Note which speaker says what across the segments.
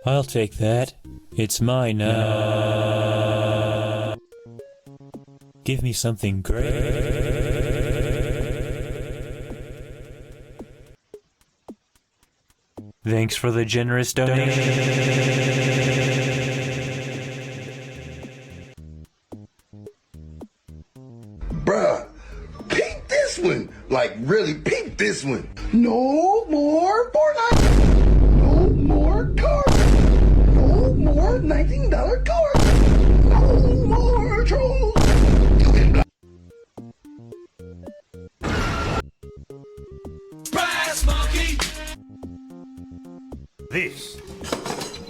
Speaker 1: I'll take that. It's mine now. Give me something great. Thanks for the generous donation.
Speaker 2: Bruh, peep this one. Like, really peep this one. No more Fortnite. No more cards. No more $19 cards. No more trolls.
Speaker 3: Brass monkey!
Speaker 4: This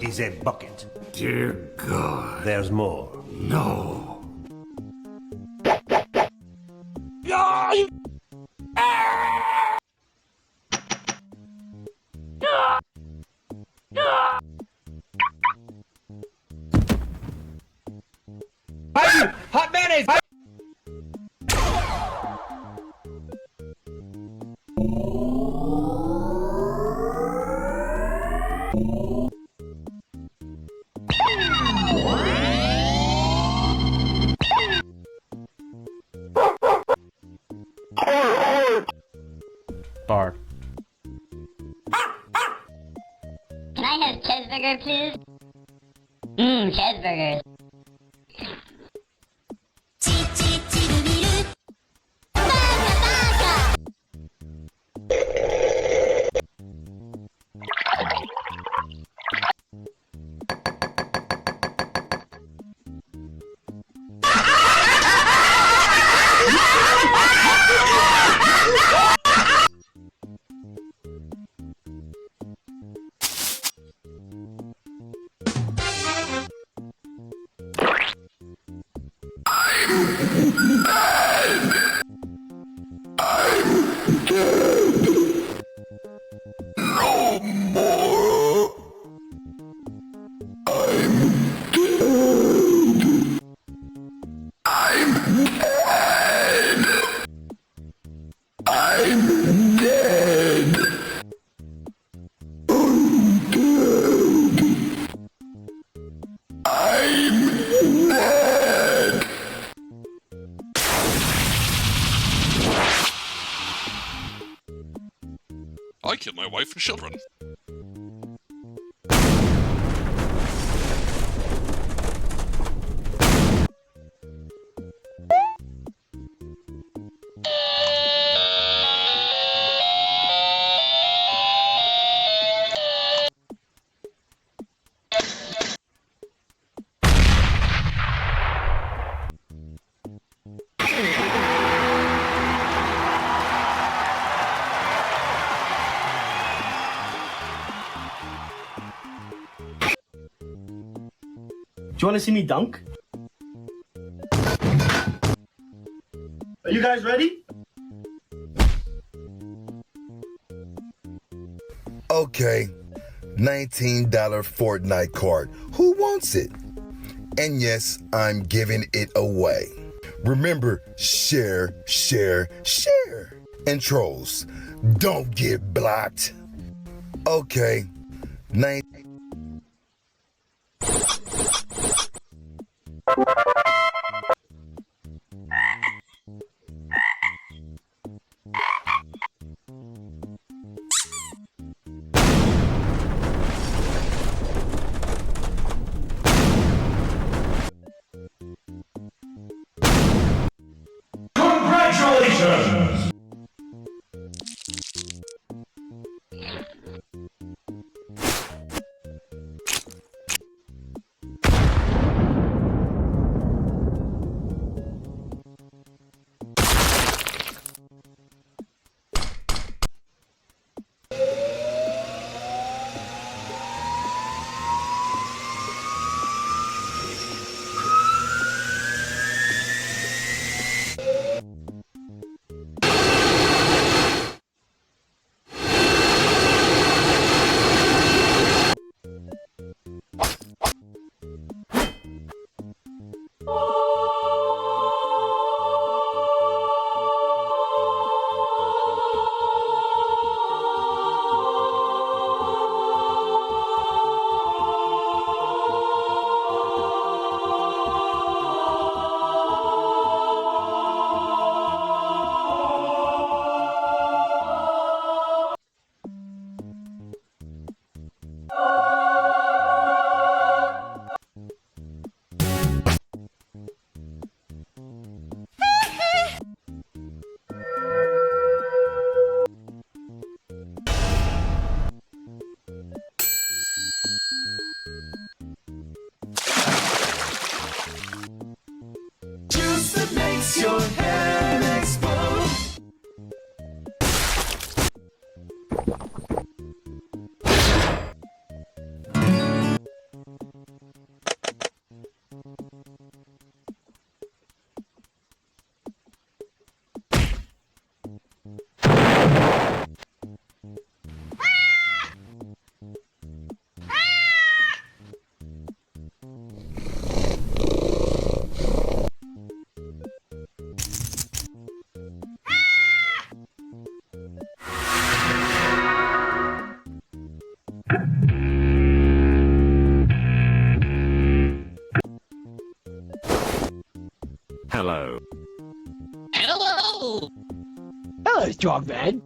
Speaker 4: is a bucket.
Speaker 3: Dear God.
Speaker 4: There's more.
Speaker 3: No.
Speaker 5: Hot mayonnaise!
Speaker 1: Bar.
Speaker 6: Can I have cheeseburger, please? Cheeseburgers.
Speaker 7: I killed my wife and children.
Speaker 5: Do you want to see me dunk? Are you guys ready?
Speaker 2: Okay, $19 Fortnite card. Who wants it? And yes, I'm giving it away. Remember, share, share, share. And trolls, don't get blocked. Okay,
Speaker 3: Congratulations!
Speaker 8: Hello, dog man.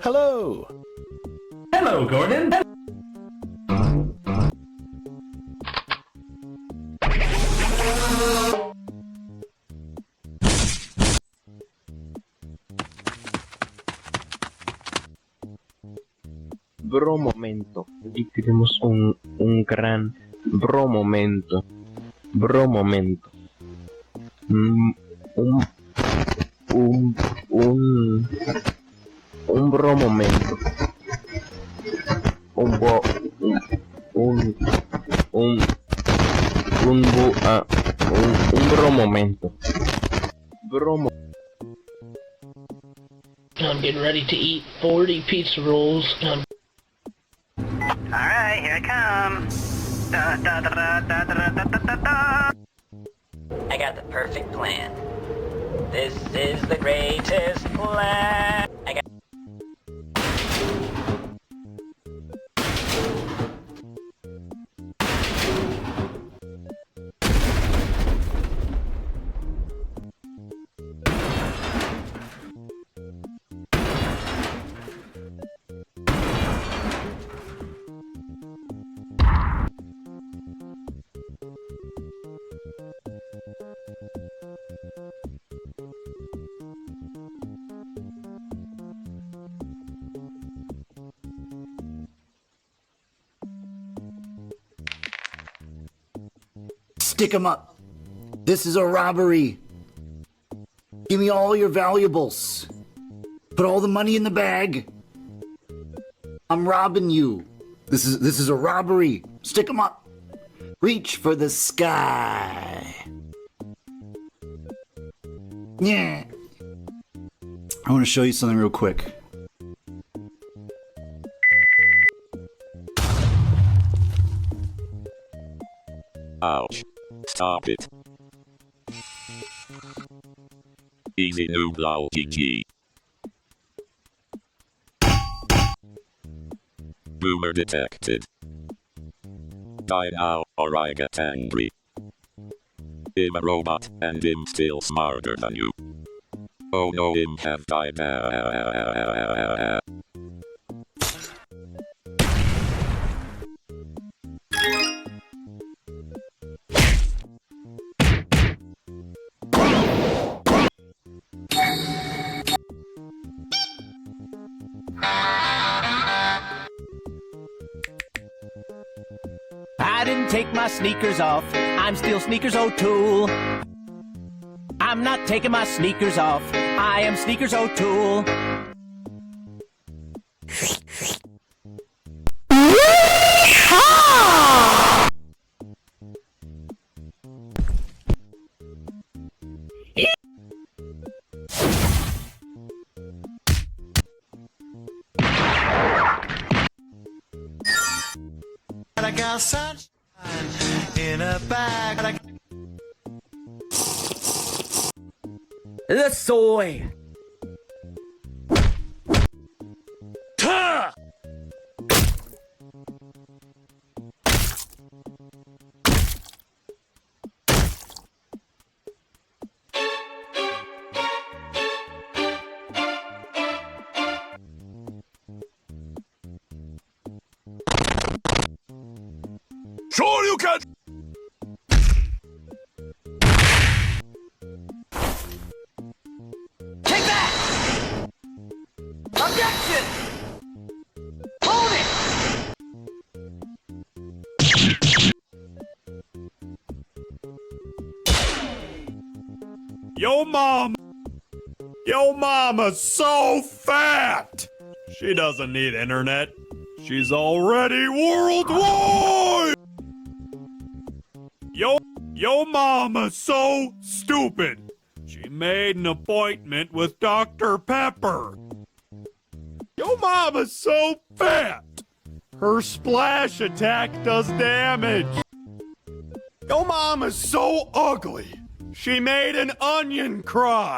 Speaker 9: Hello.
Speaker 5: Hello, Gordon.
Speaker 10: Bro momento. Y tenemos un gran bro momento. Bro momento. Un bro momento. Un bro momento.
Speaker 8: I'm getting ready to eat 40 pizza rolls.
Speaker 11: Alright, here I come. Da, da, da, da, da, da, da, da, da. I got the perfect plan. This is the greatest plan. I got.
Speaker 2: Stick 'em up. This is a robbery. Give me all your valuables. Put all the money in the bag. I'm robbing you. This is a robbery. Stick 'em up. Reach for the sky. Yeah. I want to show you something real quick.
Speaker 12: Ouch. Stop it. Easy noob lol GG. Boomer detected. Die now, or I get angry. I'm a robot, and I'm still smarter than you. Oh no, I'm have died.
Speaker 13: I didn't take my sneakers off. I'm still Sneakers O'Toole. I'm not taking my sneakers off. I am Sneakers O'Toole.
Speaker 14: I got sunshine in a bag.
Speaker 13: The soy.
Speaker 3: Sure you can!
Speaker 13: Take that! Objection! Hold it!
Speaker 3: Yo mama's so fat! She doesn't need internet. She's already worldwide! Yo mama's so stupid. She made an appointment with Dr. Pepper. Yo mama's so fat. Her splash attack does damage. Yo mama's so ugly. She made an onion cry.